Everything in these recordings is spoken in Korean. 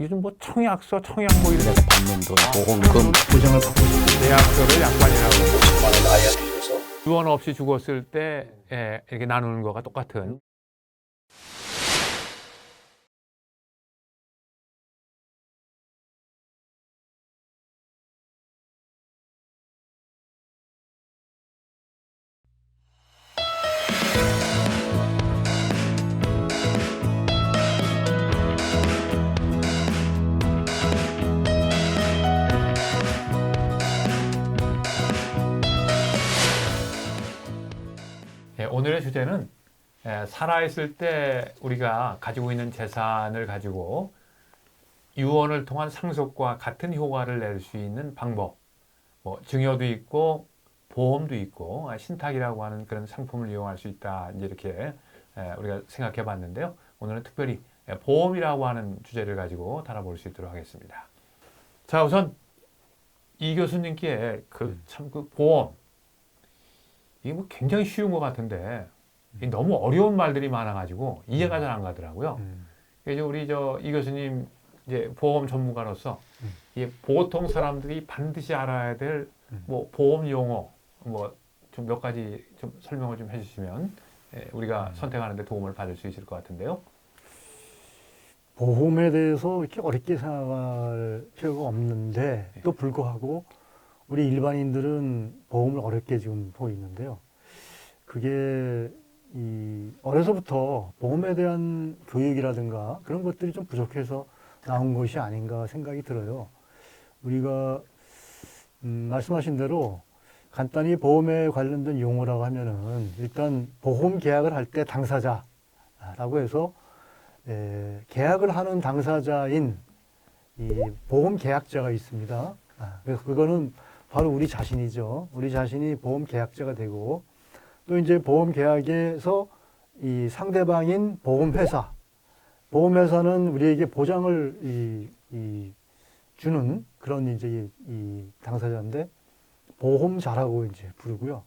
요즘 뭐 청약서, 청약 뭐 이런 내가 받는 돈, 보험금, 보장을 받고 싶은 계약서를 약관이라고 50만 원 나이가 되셔서 유언 없이 죽었을 때 이렇게 나누는 거가 똑같은. 오늘의 주제는 살아있을 때 우리가 가지고 있는 재산을 가지고 유언을 통한 상속과 같은 효과를 낼 수 있는 방법, 뭐 증여도 있고 보험도 있고 신탁이라고 하는 그런 상품을 이용할 수 있다, 이제 이렇게 우리가 생각해 봤는데요. 오늘은 특별히 보험이라고 하는 주제를 가지고 다뤄볼 수 있도록 하겠습니다. 자, 우선 이 교수님께 그 보험, 이게 뭐 굉장히 쉬운 것 같은데 너무 어려운 말들이 많아가지고 이해가 잘 안 가더라고요. 그래서 우리 이 교수님 이제 보험 전문가로서 이게 보통 사람들이 반드시 알아야 될 뭐 보험 용어 뭐 좀 몇 가지 좀 설명을 좀 해주시면 우리가 선택하는데 도움을 받을 수 있을 것 같은데요. 보험에 대해서 이렇게 어렵게 생각할 필요가 없는데 또 불구하고 우리 일반인들은 보험을 어렵게 지금 보고 있는데요. 그게 어려서부터 보험에 대한 교육이라든가 그런 것들이 좀 부족해서 나온 것이 아닌가 생각이 들어요. 우리가 말씀하신 대로 간단히 보험에 관련된 용어라고 하면은 일단 보험 계약을 할 때 당사자라고 해서 계약을 하는 당사자인 이 보험 계약자가 있습니다. 그래서 그거는 바로 우리 자신이죠. 우리 자신이 보험 계약자가 되고 또 이제 보험 계약에서 이 상대방인 보험회사, 보험회사는 우리에게 보장을 주는 그런 이제 이 당사자인데 보험자라고 이제 부르고요.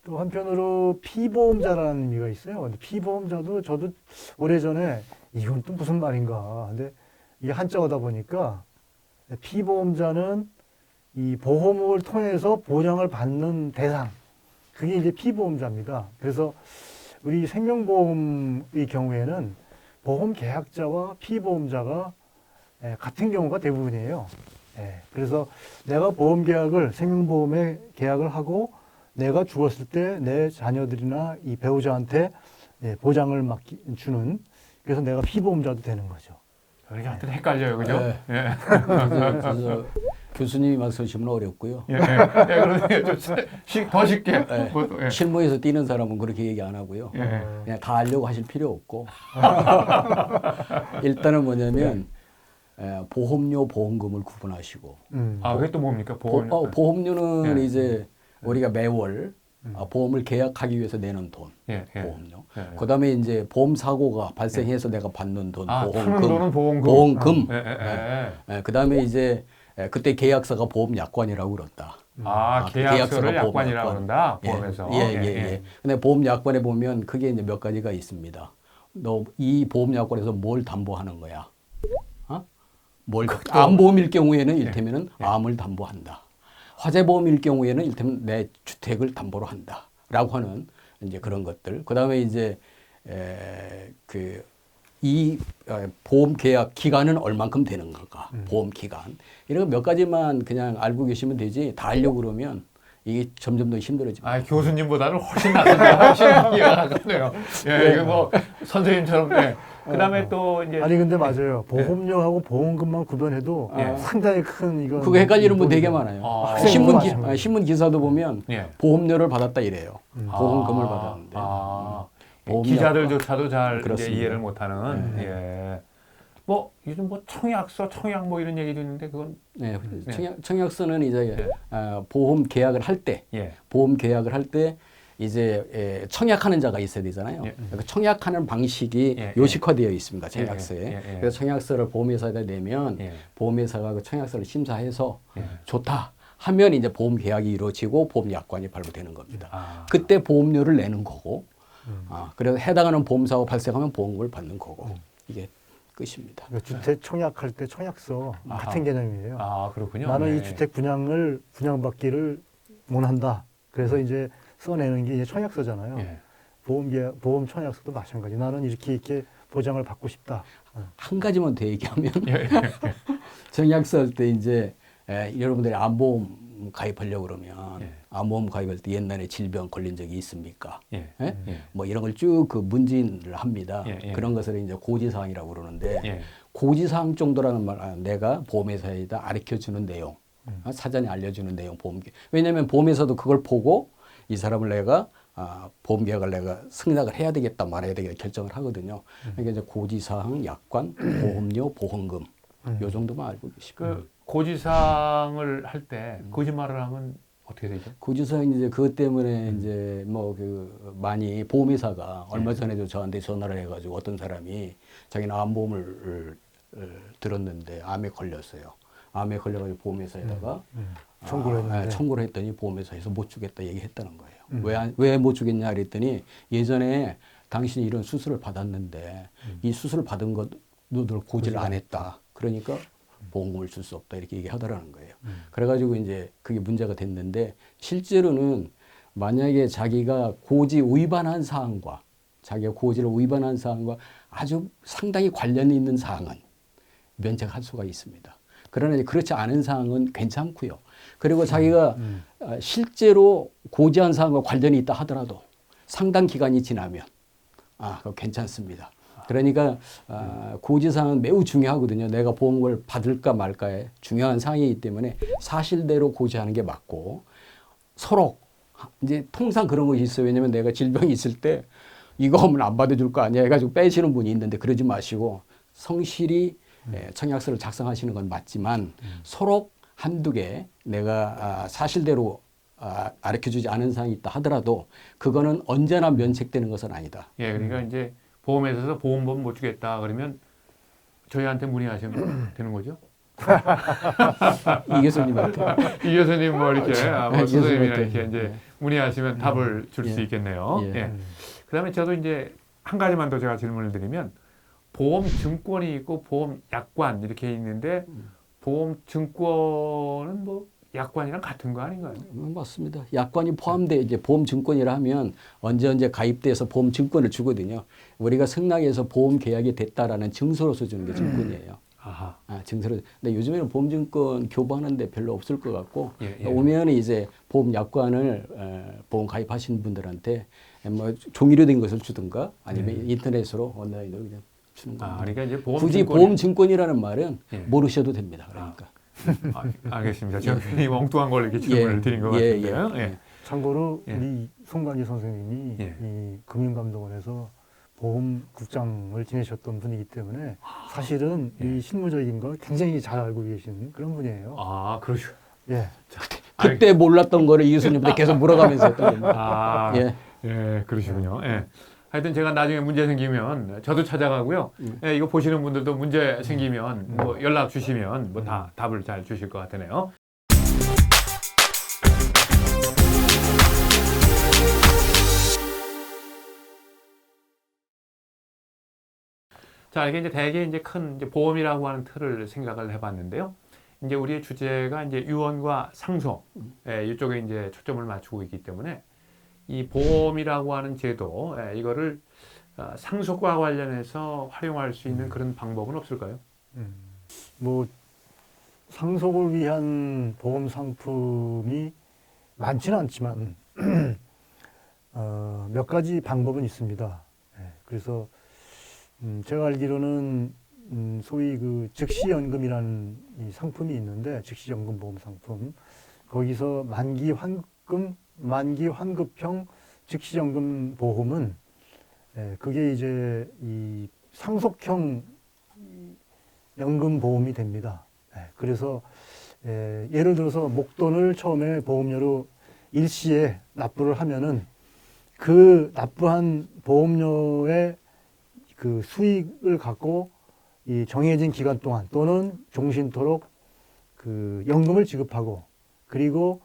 또 한편으로 피보험자라는 의미가 있어요. 근데 피보험자도 저도 오래전에 이건 또 무슨 말인가. 근데 이게 한자어다 보니까 피보험자는 이 보험을 통해서 보장을 받는 대상. 그게 이제 피보험자입니다. 그래서 우리 생명보험의 경우에는 보험 계약자와 피보험자가 같은 경우가 대부분이에요. 그래서 내가 보험 계약을, 생명보험에 계약을 하고 내가 죽었을 때 내 자녀들이나 이 배우자한테 보장을 주는, 그래서 내가 피보험자도 되는 거죠. 이렇게 하여튼 헷갈려요, 그죠? 네. 그래서 교수님이 말씀하시면 어렵고요. 그러네요. 더 쉽게. 실무에서 뛰는 사람은 그렇게 얘기 안 하고요. 그냥 다 알려고 하실 필요 없고 일단은 뭐냐면 보험료, 보험금을 구분하시고 그게 또 뭡니까? 보험료는 이제 우리가 매월 보험을 계약하기 위해서 내는 돈, 보험료. 그다음에 이제 보험 사고가 발생해서 내가 받는 돈, 보험금. 보험금. 그다음에 이제 그때 계약서가 보험 약관이라고 그런다. 계약서를 약관이라고 그런다. 보험에서. 근데 보험 약관에 보면 그게 이제 몇 가지가 있습니다. 너 이 보험 약관에서 뭘 담보하는 거야? 암보험일 경우에는 일테면은 암을 담보한다. 화재보험일 경우에는 일테면 내 주택을 담보로 한다라고 하는 이제 그런 것들. 그다음에 이제 이 보험 계약 기간은 얼만큼 되는 건가? 보험 기간. 이런 몇 가지만 그냥 알고 계시면 되지. 다 알려고 그러면 이게 점점 더 힘들어집니다. 교수님보다는 훨씬 낫습니다. 훨씬 이해가 가네요. 이거 뭐 선생님처럼. 그다음에 또 이제 아니 근데 맞아요. 보험료하고 보험금만 구별해도 상당히 큰 이거. 그거 헷갈리는 분 되게 많아요. 신문 기사도 보면 보험료를 받았다 이래요. 보험금을 받았는데. 기자들조차도 잘 이제 그렇습니다. 이해를 못하는. 뭐 요즘 뭐 청약서, 청약 뭐 이런 얘기도 있는데 그건 청약서는 이제 보험 계약을 할 때, 보험 계약을 할 때 이제 청약하는 자가 있어야 되잖아요. 그러니까 청약하는 방식이 요식화되어 있습니다. 청약서에. 그래서 청약서를 보험회사에다 내면 보험회사가 그 청약서를 심사해서 좋다 하면 이제 보험 계약이 이루어지고 보험 약관이 발부되는 겁니다. 그때 보험료를 내는 거고, 그래서 해당하는 보험사고 발생하면 보험금을 받는 거고, 이게 끝입니다. 그러니까 주택 청약할 때 청약서 아하. 같은 개념이에요. 아, 그렇군요. 나는 네. 이 주택 분양받기를 원한다. 그래서 이제 써내는 게 이제 청약서잖아요. 예. 보험 청약서도 마찬가지. 나는 이렇게 보장을 받고 싶다. 한 가지만 더 얘기하면 예. 청약서 할 때 이제 여러분들이 암보험 가입하려고 그러면 예. 암보험 가입할 때 옛날에 질병 걸린 적이 있습니까? 예. 예? 예. 뭐 이런 걸 쭉 그 문진을 합니다. 예, 예. 그런 것을 이제 고지사항이라고 그러는데 예. 고지사항 정도라는 말, 내가 보험회사에다 가르쳐주는 내용, 사전에 알려주는 내용, 왜냐하면 보험회사도 그걸 보고 이 사람을 내가 보험계약을 내가 승낙을 해야 되겠다 말아야 되겠다 결정을 하거든요. 그러니까 이제 고지사항, 약관, 보험료, 보험금 요 정도만 알고 계시고. 그 고지사항을 할 때 거짓말을 하면 어떻게 되죠? 고지사항 이제 그것 때문에 이제 뭐 그 많이 보험회사가 얼마 전에도 저한테 전화를 해가지고 어떤 사람이 자기는 암보험을 들었는데 암에 걸렸어요. 암에 걸려가지고 보험회사에다가 청구를 했는데. 청구를 했더니 보험회사에서 못 주겠다 얘기했다는 거예요. 왜 못 주겠냐 그랬더니 예전에 당신이 이런 수술을 받았는데 이 수술을 받은 것 너들 고지를 안 했다. 그러니까 보험금을 줄 수 없다 이렇게 얘기하더라는 거예요. 그래가지고 이제 그게 문제가 됐는데 실제로는 만약에 자기가 고지 위반한 사항과 자기가 고지를 위반한 사항과 아주 상당히 관련이 있는 사항은 면책할 수가 있습니다. 그러나 그렇지 않은 사항은 괜찮고요. 그리고 자기가 실제로 고지한 사항과 관련이 있다 하더라도 상당 기간이 지나면 그거 괜찮습니다. 그러니까 고지사항은 매우 중요하거든요. 내가 보험을 받을까 말까에 중요한 사항이기 때문에 사실대로 고지하는 게 맞고 서로 이제 통상 그런 것이 있어요. 왜냐하면 내가 질병이 있을 때 이거 하면 안 받아줄 거 아니야 해가지고 빼시는 분이 있는데 그러지 마시고 성실히 청약서를 작성하시는 건 맞지만 서로 한두 개 내가 사실대로 가르쳐주지 않은 사항이 있다 하더라도 그거는 언제나 면책되는 것은 아니다. 예, 그러니까 이제 보험회사에서 보험금 못 주겠다 그러면 저희한테 문의하시면 되는 거죠? 이 교수님한테. 이 교수님 뭐 이렇게 뭐 선생님이나 교수님한테. 이렇게 이제 문의하시면 답을 줄 수 있겠네요. 예. 예. 그다음에 저도 이제 한 가지만 더 제가 질문을 드리면 보험 증권이 있고 보험 약관 이렇게 있는데 보험 증권은 뭐 약관이랑 같은 거 아닌가요? 맞습니다. 약관이 포함돼 이제 보험 증권이라 하면 언제 가입돼서 보험 증권을 주거든요. 우리가 승낙해서 보험 계약이 됐다라는 증서로서 주는 게 증권이에요. 아하. 증서로. 근데 요즘에는 보험 증권 교부하는데 별로 없을 것 같고 예. 오면 이제 보험 약관을 보험 가입하신 분들한테 뭐 종이로 된 것을 주든가 아니면 인터넷으로 온라인으로 그냥 주는 겁니다. 그러니까 이제 보험 굳이 증권이... 보험 증권이라는 말은 예. 모르셔도 됩니다. 그러니까. 알겠습니다. 제가 괜히 엉뚱한 걸 이렇게 질문을 드린 것 같은데요. 예. 참고로 예. 우리 송강기 선생님이 예. 이 금융감독원에서 보험국장을 지내셨던 분이기 때문에 사실은 이 실무적인 걸 굉장히 잘 알고 계신 그런 분이에요. 아, 그러죠. 예. 그때 몰랐던 거를 이 교수님한테 계속 물어가면서 했던 겁니다. 예, 그러시군요. 예. 하여튼 제가 나중에 문제 생기면 저도 찾아가고요. 예, 이거 보시는 분들도 문제 생기면 뭐 연락 주시면 뭐 다 답을 잘 주실 것 같으네요. 자, 이게 이제 대개 이제 큰 이제 보험이라고 하는 틀을 생각을 해봤는데요. 이제 우리의 주제가 이제 유언과 상속, 이쪽에 이제 초점을 맞추고 있기 때문에 이 보험이라고 하는 제도, 이거를 상속과 관련해서 활용할 수 있는 그런 방법은 없을까요? 뭐 상속을 위한 보험 상품이 많지는 않지만 몇 가지 방법은 있습니다. 그래서 제가 알기로는 소위 그 즉시연금이라는 이 상품이 있는데 즉시연금 보험 상품 거기서 만기 환급형 즉시연금 보험은 그게 이제 이 상속형 연금 보험이 됩니다. 그래서 예를 들어서 목돈을 처음에 보험료로 일시에 납부를 하면은 그 납부한 보험료의 그 수익을 갖고 이 정해진 기간 동안 또는 종신토록 그 연금을 지급하고 그리고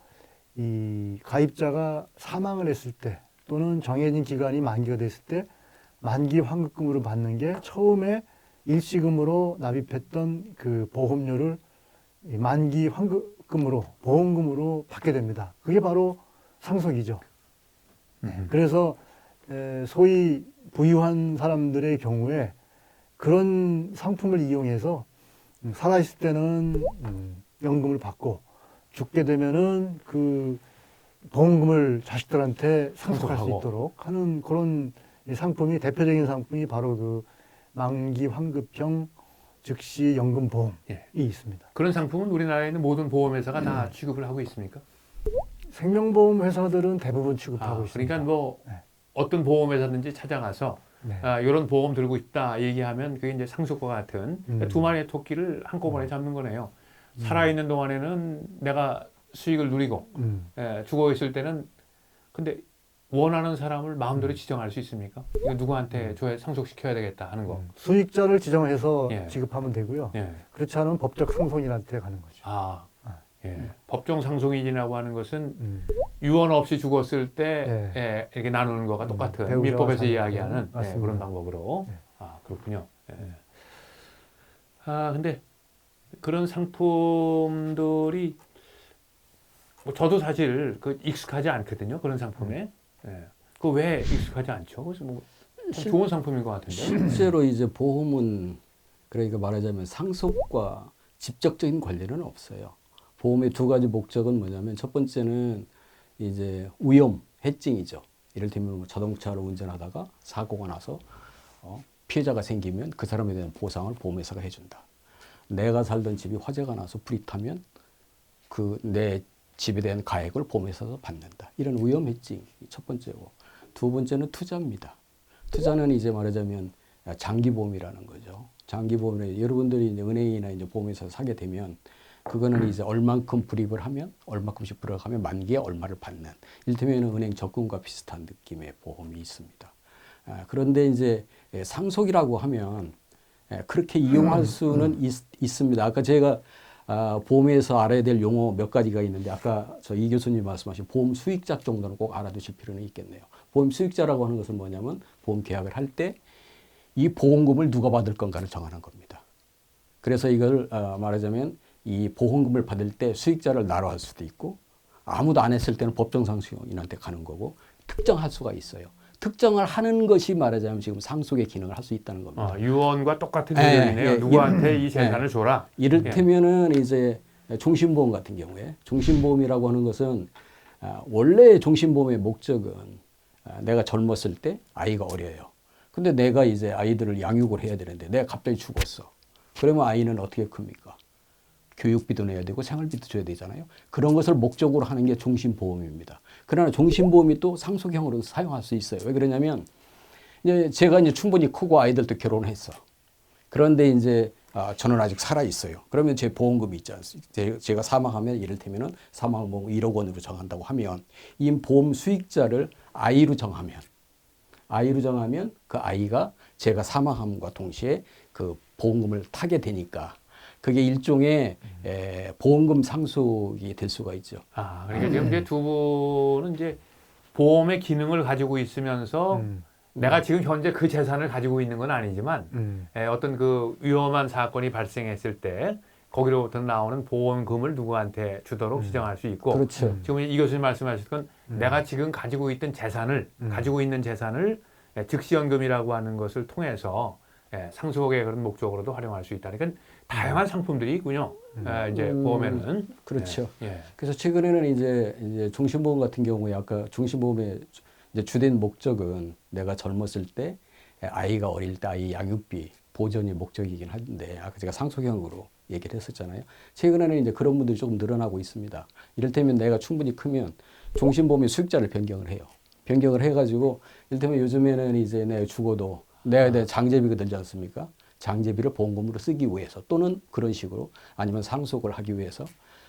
이 가입자가 사망을 했을 때 또는 정해진 기간이 만기가 됐을 때 만기 환급금으로 받는 게 처음에 일시금으로 납입했던 그 보험료를 이 만기 환급금으로 보험금으로 받게 됩니다. 그게 바로 상속이죠. 그래서 소위 부유한 사람들의 경우에 그런 상품을 이용해서 살아있을 때는 연금을 받고 죽게 되면은 그 보험금을 자식들한테 상속할 수 상속하고. 있도록 하는 그런 상품이 대표적인 상품이 바로 그 만기 환급형 즉시 연금 보험이 예. 있습니다. 그런 상품은 우리나라에 있는 모든 보험회사가 다 취급을 하고 있습니까? 생명보험 회사들은 대부분 취급하고 있습니다. 그러니까 뭐 네. 어떤 보험회사든지 찾아가서 네. 이런 보험 들고 있다 얘기하면 그게 이제 상속과 같은 두 마리의 토끼를 한꺼번에 잡는 거네요. 살아있는 동안에는 내가 수익을 누리고 죽어 있을 때는 근데 원하는 사람을 마음대로 지정할 수 있습니까? 이거 누구한테 줘야 상속시켜야 되겠다 하는 거. 수익자를 지정해서 예. 지급하면 되고요. 예. 그렇지 않으면 법적 상속인한테 가는 거죠. 예. 법정 상속인이라고 하는 것은 유언 없이 죽었을 때 이렇게 나누는 거가 똑같은 배우자와 민법에서 자녀. 이야기하는 맞습니다. 그런 방법으로. 그렇군요. 근데 그런 상품들이 뭐 저도 사실 그 익숙하지 않거든요. 그런 상품에. 그 왜 익숙하지 않죠? 그래서 뭐 좋은 상품인 것 같은데. 실제로 이제 보험은 그러니까 말하자면 상속과 직접적인 관련은 없어요. 보험의 두 가지 목적은 뭐냐면 첫 번째는 이제 위험 해증이죠. 이를테면 뭐 자동차를 운전하다가 사고가 나서 피해자가 생기면 그 사람에 대한 보상을 보험회사가 해준다. 내가 살던 집이 화재가 나서 불이 타면 그 내 집에 대한 가액을 보험회사가 받는다. 이런 위험 해증이 첫 번째고, 두 번째는 투자입니다. 투자는 이제 말하자면 장기보험이라는 거죠. 장기보험은 여러분들이 이제 은행이나 이제 보험회사 사게 되면 그거는 이제 얼만큼 불입을 하면 얼마큼씩 불어가면 만기에 얼마를 받는, 이를테면 은행 적금과 비슷한 느낌의 보험이 있습니다. 그런데 이제 상속이라고 하면 그렇게 이용할 수는 있습니다. 아까 제가 보험에서 알아야 될 용어 몇 가지가 있는데 아까 저 이 교수님 말씀하신 보험 수익자 정도는 꼭 알아두실 필요는 있겠네요. 보험 수익자라고 하는 것은 뭐냐면 보험 계약을 할 때 이 보험금을 누가 받을 건가를 정하는 겁니다. 그래서 이걸 말하자면 이 보험금을 받을 때 수익자를 나로 할 수도 있고 아무도 안 했을 때는 법정상속인한테 가는 거고 특정할 수가 있어요. 특정을 하는 것이 말하자면 지금 상속의 기능을 할 수 있다는 겁니다. 유언과 똑같은 개념이네요. 누구한테 이 재산을 줘라. 이를테면은 이제 종신보험 같은 경우에 종신보험이라고 하는 것은 원래 종신보험의 목적은 내가 젊었을 때 아이가 어려요. 근데 내가 이제 아이들을 양육을 해야 되는데 내가 갑자기 죽었어. 그러면 아이는 어떻게 큽니까? 교육비도 내야 되고 생활비도 줘야 되잖아요. 그런 것을 목적으로 하는 게 종신보험입니다. 그러나 종신보험이 또 상속형으로 사용할 수 있어요. 왜 그러냐면 이제 제가 이제 충분히 크고 아이들도 결혼했어. 그런데 이제 저는 아직 살아 있어요. 그러면 제 보험금이 있지 않습니까? 제가 사망하면 이를테면은 사망보험 1억 원으로 정한다고 하면 이 보험 수익자를 아이로 정하면 그 아이가 제가 사망함과 동시에 그 보험금을 타게 되니까 그게 일종의 보험금 상속이 될 수가 있죠. 그러니까 지금 이제 두 분은 이제 보험의 기능을 가지고 있으면서 내가 지금 현재 그 재산을 가지고 있는 건 아니지만 어떤 그 위험한 사건이 발생했을 때 거기로부터 나오는 보험금을 누구한테 주도록 지정할 수 있고, 그렇죠. 지금 이 교수님 말씀하신 건 내가 지금 가지고 있던 재산을 즉시연금이라고 하는 것을 통해서 상속의 그런 목적으로도 활용할 수 있다. 그러니까 다양한 상품들이 있군요. 이제 보험에는. 그렇죠. 그래서 최근에는 이제 종신보험 같은 경우에 아까 종신보험의 이제 주된 목적은 내가 젊었을 때 아이가 어릴 때 아이 양육비 보전이 목적이긴 한데 아까 제가 상속형으로 얘기를 했었잖아요. 최근에는 이제 그런 분들이 조금 늘어나고 있습니다. 이를테면 내가 충분히 크면 종신보험의 수익자를 변경을 해요. 변경을 해가지고 이를테면 요즘에는 이제 내가 죽어도 내가 장제비가 들지 않습니까? 장제비를 보험금으로 쓰기 위해서 또는 그런 식으로 아니면 상속을 하기 위해서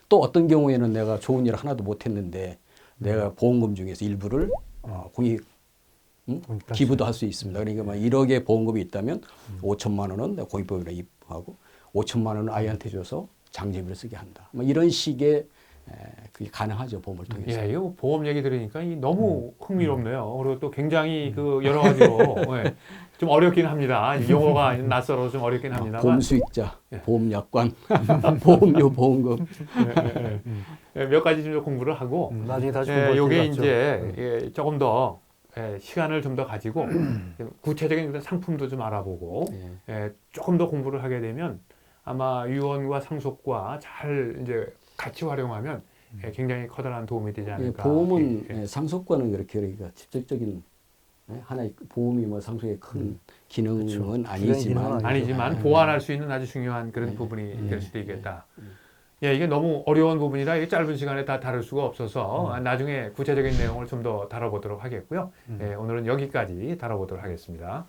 또 어떤 경우에는 내가 좋은 일을 하나도 못했는데 내가 보험금 중에서 일부를 공익 기부도 할 수 있습니다. 그러니까 막 1억의 보험금이 있다면 5천만 원은 내가 공익보험에 입하고 5천만 원은 아이한테 줘서 장제비를 쓰게 한다. 뭐 이런 식의 그게 가능하죠. 보험을 통해서. 예, 이거 보험 얘기 들으니까 너무 흥미롭네요. 그리고 또 굉장히 그 여러 가지로 예, 좀 어렵긴 합니다. 용어가 낯설어서 좀 어렵긴 합니다만. 보험 수익자, 보험 약관, 보험료, 보험금. 몇 가지 좀 공부를 하고 나중에 다시 요게 이제 조금 더 시간을 좀 더 가지고 구체적인 상품도 좀 알아보고 조금 더 공부를 하게 되면 아마 유언과 상속과 잘 이제 같이 활용하면 굉장히 커다란 도움이 되지 않을까. 보험은 상속과는 그렇게 우리가 직접적인 하나의 보험이 뭐 상속의 큰 기능은 그렇죠. 아니지만 보완할 수 있는 아주 중요한 그런 부분이 될 수도 있겠다. 예, 이게 너무 어려운 부분이라 이게 짧은 시간에 다 다룰 수가 없어서 나중에 구체적인 내용을 좀 더 다뤄보도록 하겠고요. 오늘은 여기까지 다뤄보도록 하겠습니다.